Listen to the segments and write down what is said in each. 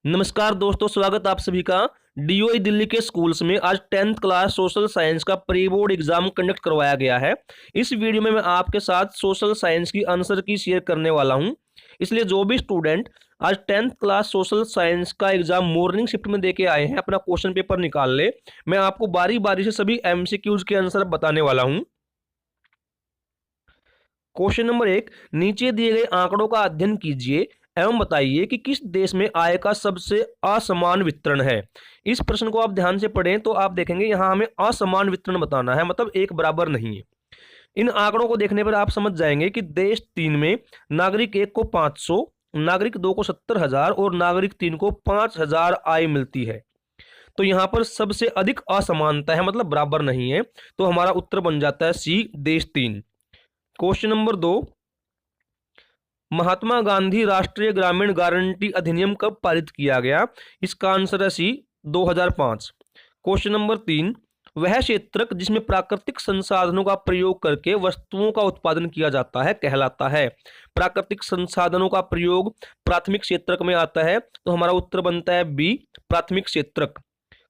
नमस्कार दोस्तों, स्वागत आप सभी का डीओई दिल्ली के स्कूल्स में। आज 10th क्लास सोशल साइंस का प्री बोर्ड एग्जाम कंडक्ट करवाया गया है। इस वीडियो में मैं आपके साथ सोशल साइंस की आंसर की शेयर करने वाला हूं। इसलिए जो भी स्टूडेंट आज 10th क्लास सोशल साइंस का एग्जाम मॉर्निंग शिफ्ट में देके आए हैं, अपना क्वेश्चन पेपर निकाल ले। मैं आपको बारी बारी से सभी एमसीक्यूज के आंसर बताने वाला हूं। क्वेश्चन नंबर 1, नीचे दिए गए आंकड़ों का अध्ययन कीजिए एवं बताइए कि किस देश में आय का सबसे असमान वितरण है। इस प्रश्न को आप ध्यान से पढ़ें तो आप देखेंगे यहां हमें असमान वितरण बताना है, मतलब एक बराबर नहीं है। इन आंकड़ों को देखने पर आप समझ जाएंगे कि देश 3 में नागरिक 1 को 500, नागरिक 2 को 70,000 और नागरिक 3 को 5,000 आय मिलती है। तो यहां पर सबसे अधिक असमानता है, मतलब बराबर नहीं है। तो हमारा उत्तर बन जाता है सी, देश 3। क्वेश्चन नंबर 2, महात्मा गांधी राष्ट्रीय ग्रामीण गारंटी अधिनियम कब पारित किया गया। इसका आंसर है सी, 2005। क्वेश्चन नंबर 3, वह क्षेत्रक जिसमें प्राकृतिक संसाधनों का प्रयोग करके वस्तुओं का उत्पादन किया जाता है कहलाता है। प्राकृतिक संसाधनों का प्रयोग प्राथमिक क्षेत्रक में आता है, तो हमारा उत्तर बनता है बी, प्राथमिक क्षेत्रक।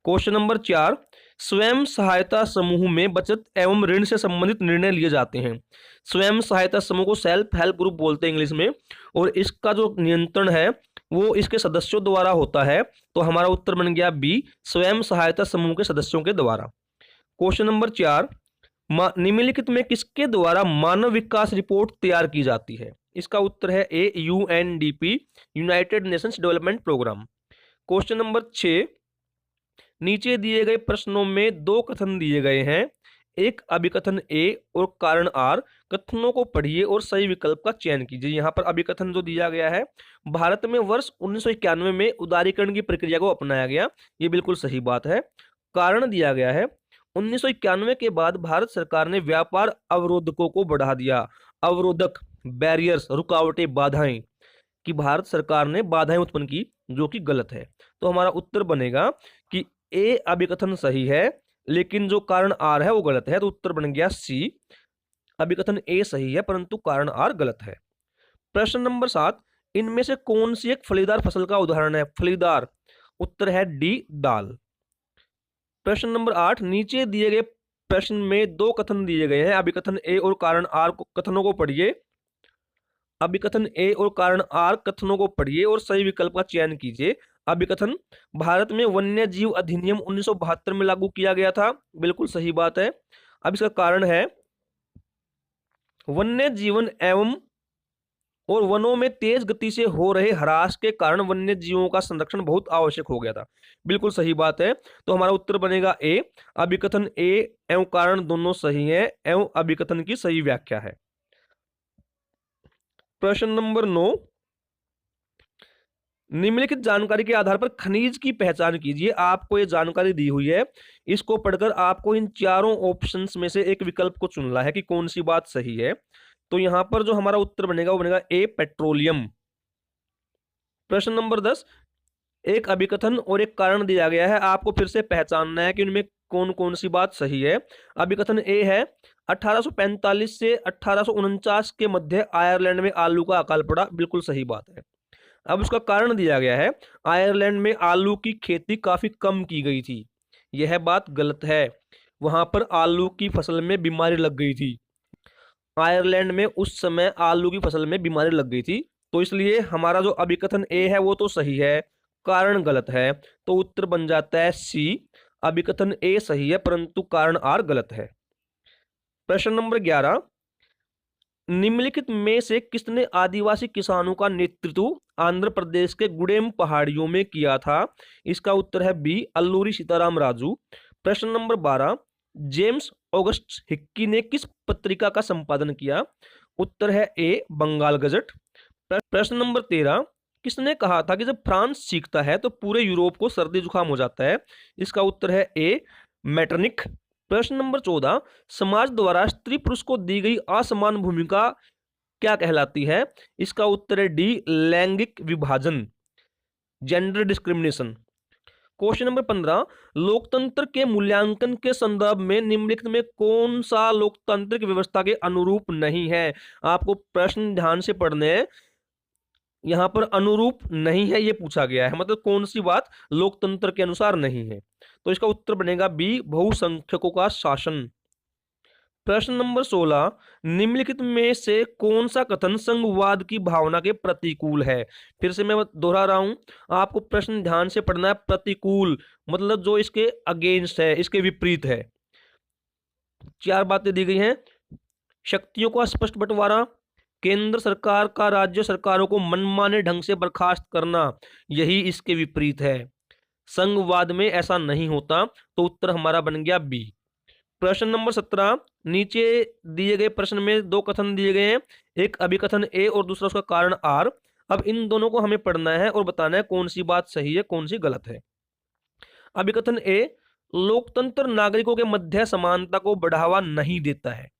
क्वेश्चन नंबर 4, स्वयं सहायता समूह में बचत एवं ऋण से संबंधित निर्णय लिए जाते हैं। स्वयं सहायता समूह को सेल्फ हेल्प ग्रुप बोलते हैं इंग्लिश में, और इसका जो नियंत्रण है वो इसके सदस्यों द्वारा होता है। तो हमारा उत्तर बन गया बी, स्वयं सहायता समूह के सदस्यों के द्वारा। क्वेश्चन नंबर 4, निम्नलिखित में किसके द्वारा मानव विकास रिपोर्ट तैयार की जाती है। इसका उत्तर है A, UNDP, United Nations Development Programme. Question number 6, नीचे दिए गए प्रश्नों में दो कथन दिए गए हैं, एक अभिकथन ए और कारण आर। कथनों को पढ़िए और सही विकल्प का चयन कीजिए। यहाँ पर अभिकथन जो दिया गया है, भारत में वर्ष 1991 में उदारीकरण की प्रक्रिया को अपनाया गया, ये बिल्कुल सही बात है। कारण दिया गया है, 1991 के बाद भारत सरकार ने व्यापार अवरोधकों को बढ़ा दिया। अवरोधक, बैरियर्स, रुकावटें, बाधाएं, कि भारत सरकार ने बाधाएं उत्पन्न की, जो कि गलत है। तो हमारा उत्तर बनेगा कि ए अभिकथन सही है, लेकिन जो कारण आर है वो गलत है। तो उत्तर बन गया सी, अभिकथन ए सही है परंतु कारण आर गलत है। प्रश्न नंबर 7, इनमें से कौन सी एक फलीदार फसल का उदाहरण है। फलीदार, उत्तर है डी, दाल। प्रश्न नंबर 8, नीचे दिए गए प्रश्न में दो कथन दिए गए हैं, अभिकथन ए और कारण आर को, कथनों को पढ़िए। अभिकथन ए और कारण आर कथनों को पढ़िए और सही विकल्प का चयन कीजिए। अभिकथन, भारत में वन्य जीव अधिनियम 1972 में लागू किया गया था, बिल्कुल सही बात है। अब इसका कारण है, वन्य जीवन एवं और वनों में तेज गति से हो रहे ह्रास के कारण वन्य जीवों का संरक्षण बहुत आवश्यक हो गया था, बिल्कुल सही बात है। तो हमारा उत्तर बनेगा ए, अभिकथन ए एवं कारण दोनों सही है एवं अभिकथन की सही व्याख्या है। प्रश्न नंबर 9, निम्नलिखित जानकारी के आधार पर खनिज की पहचान कीजिए। आपको ये जानकारी दी हुई है, इसको पढ़कर आपको इन चारों ऑप्शंस में से एक विकल्प को चुनना है कि कौन सी बात सही है। तो यहां पर जो हमारा उत्तर बनेगा वो बनेगा ए, पेट्रोलियम। प्रश्न नंबर 10, एक अभिकथन और एक कारण दिया गया है, आपको फिर से पहचानना है कि उनमें कौन कौन सी बात सही है। अभिकथन ए है, 1845 से 1849 के मध्य आयरलैंड में आलू का अकाल पड़ा, बिल्कुल सही बात है। अब उसका कारण दिया गया है, आयरलैंड में आलू की खेती काफी कम की गई थी, यह बात गलत है। वहां पर आलू की फसल में बीमारी लग गई थी। आयरलैंड में उस समय आलू की फसल में बीमारी लग गई थी, तो इसलिए हमारा जो अभिकथन ए है वो तो सही है, कारण गलत है। तो उत्तर बन जाता है सी, अभिकथन ए सही है परंतु कारण आर गलत है। प्रश्न नंबर 11, निम्नलिखित में से किसने आदिवासी किसानों का नेतृत्व आंध्र प्रदेश के गुडेम पहाड़ियों में किया था। इसका उत्तर है बी, अल्लूरी सीताराम राजू। प्रश्न नंबर 12, जेम्स ऑगस्ट हिक्की ने किस पत्रिका का संपादन किया। उत्तर है ए, बंगाल गजट। प्रश्न नंबर 13, किसने कहा था कि जब फ्रांस सीखता है तो पूरे यूरोप को सर्दी जुकाम हो जाता है। इसका उत्तर है ए, मैटरनिक। प्रश्न नंबर 14, समाज द्वारा स्त्री पुरुष को दी गई असमान भूमिका क्या कहलाती है। इसका उत्तर है डी, लैंगिक विभाजन, जेंडर डिस्क्रिमिनेशन। क्वेश्चन नंबर 15, लोकतंत्र के मूल्यांकन के संदर्भ में निम्नलिखित में कौन सा लोकतांत्रिक व्यवस्था के अनुरूप नहीं है। आपको प्रश्न ध्यान से पढ़ने हैं। यहाँ पर अनुरूप नहीं है ये पूछा गया है, मतलब कौन सी बात लोकतंत्र के अनुसार नहीं है। तो इसका उत्तर बनेगा बी, बहुसंख्यकों का शासन। प्रश्न नंबर 16, निम्नलिखित में से कौन सा कथन संघवाद की भावना के प्रतिकूल है। फिर से मैं दोहरा रहा हूं, आपको प्रश्न ध्यान से पढ़ना है। प्रतिकूल मतलब जो इसके अगेंस्ट है, इसके विपरीत है। चार बातें दी गई हैं। शक्तियों का स्पष्ट बंटवारा, केंद्र सरकार का राज्य सरकारों को मनमाने ढंग से बर्खास्त करना, यही इसके विपरीत है। संघवाद में ऐसा नहीं होता, तो उत्तर हमारा बन गया बी। प्रश्न नंबर 17, नीचे दिए गए प्रश्न में दो कथन दिए गए हैं, एक अभिकथन ए और दूसरा उसका कारण आर। अब इन दोनों को हमें पढ़ना है और बताना है कौन सी बात सही है कौन सी गलत है। अभिकथन ए, लोकतंत्र नागरिकों के मध्य समानता को बढ़ावा नहीं देता है।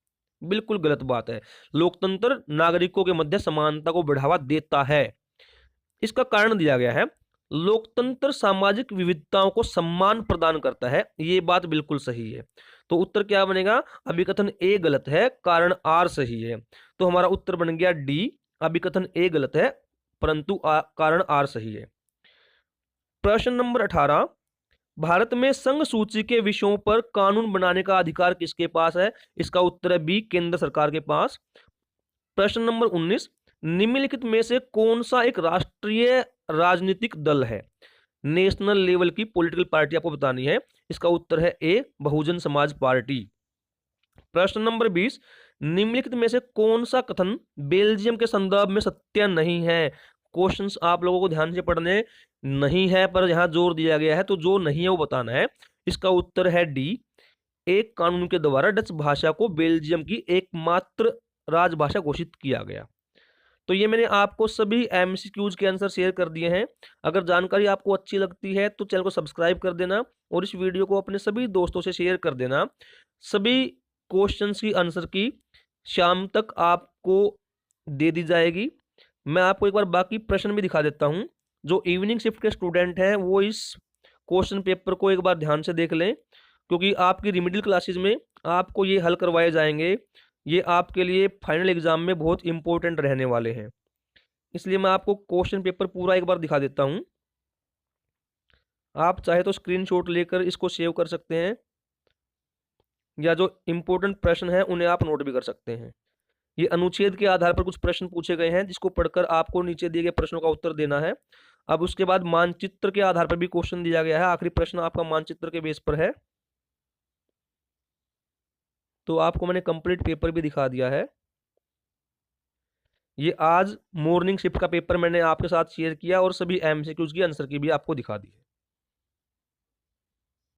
बिल्कुल गलत बात है। लोकतंत्र नागरिकों के मध्य समानता को बढ़ावा देता है। इसका कारण दिया गया है, लोकतंत्र सामाजिक विविधताओं को सम्मान प्रदान करता है। ये बात बिल्कुल सही है। तो उत्तर क्या बनेगा, अभिकथन ए गलत है, कारण आर सही है। तो हमारा उत्तर बन गया डी, अभिकथन ए गलत है परंतु कारण आर सही है। प्रश्न नंबर 18, भारत में संघ सूची के विषयों पर कानून बनाने का अधिकार किसके पास है। इसका उत्तर है बी, केंद्र सरकार के पास। प्रश्न नंबर 19, निम्नलिखित में से कौन सा एक राष्ट्रीय राजनीतिक दल है। नेशनल लेवल की पॉलिटिकल पार्टी आपको बतानी है। इसका उत्तर है ए, बहुजन समाज पार्टी। प्रश्न नंबर 20, निम्नलिखित में से कौन सा कथन बेल्जियम के संदर्भ में सत्य नहीं है। क्वेश्चंस आप लोगों को ध्यान से पढ़ने नहीं है, पर यहां जोर दिया गया है, तो जो नहीं है वो बताना है। इसका उत्तर है डी, एक कानून के द्वारा डच भाषा को बेल्जियम की एकमात्र राजभाषा घोषित किया गया। तो ये मैंने आपको सभी एमसीक्यूज के आंसर शेयर कर दिए हैं। अगर जानकारी आपको अच्छी लगती है तो चैनल को सब्सक्राइब कर देना और इस वीडियो को अपने सभी दोस्तों से शेयर कर देना। सभी क्वेश्चंस की आंसर की शाम तक आपको दे दी जाएगी। मैं आपको एक बार बाकी प्रश्न भी दिखा देता हूं। जो इवनिंग शिफ्ट के स्टूडेंट हैं वो इस क्वेश्चन पेपर को एक बार ध्यान से देख लें, क्योंकि आपकी रिमिडियल क्लासेज में आपको ये हल करवाए जाएंगे। ये आपके लिए फाइनल एग्जाम में बहुत इंपॉर्टेंट रहने वाले हैं। इसलिए मैं आपको क्वेश्चन पेपर पूरा एक बार दिखा देता हूं। आप चाहे तो स्क्रीनशॉट लेकर इसको सेव कर सकते हैं, या जो इंपॉर्टेंट प्रश्न हैं उन्हें आप नोट भी कर सकते हैं। ये अनुच्छेद के आधार पर कुछ प्रश्न पूछे गए हैं, जिसको पढ़कर आपको नीचे दिए गए प्रश्नों का उत्तर देना है। अब उसके बाद मानचित्र के आधार पर भी क्वेश्चन दिया गया है। आखिरी प्रश्न आपका मानचित्र के बेस पर है। तो आपको मैंने कंप्लीट पेपर भी दिखा दिया है। ये आज मॉर्निंग शिफ्ट का पेपर मैंने आपके साथ शेयर किया और सभी एमसीक्यूज की आंसर की भी आपको दिखा दी है।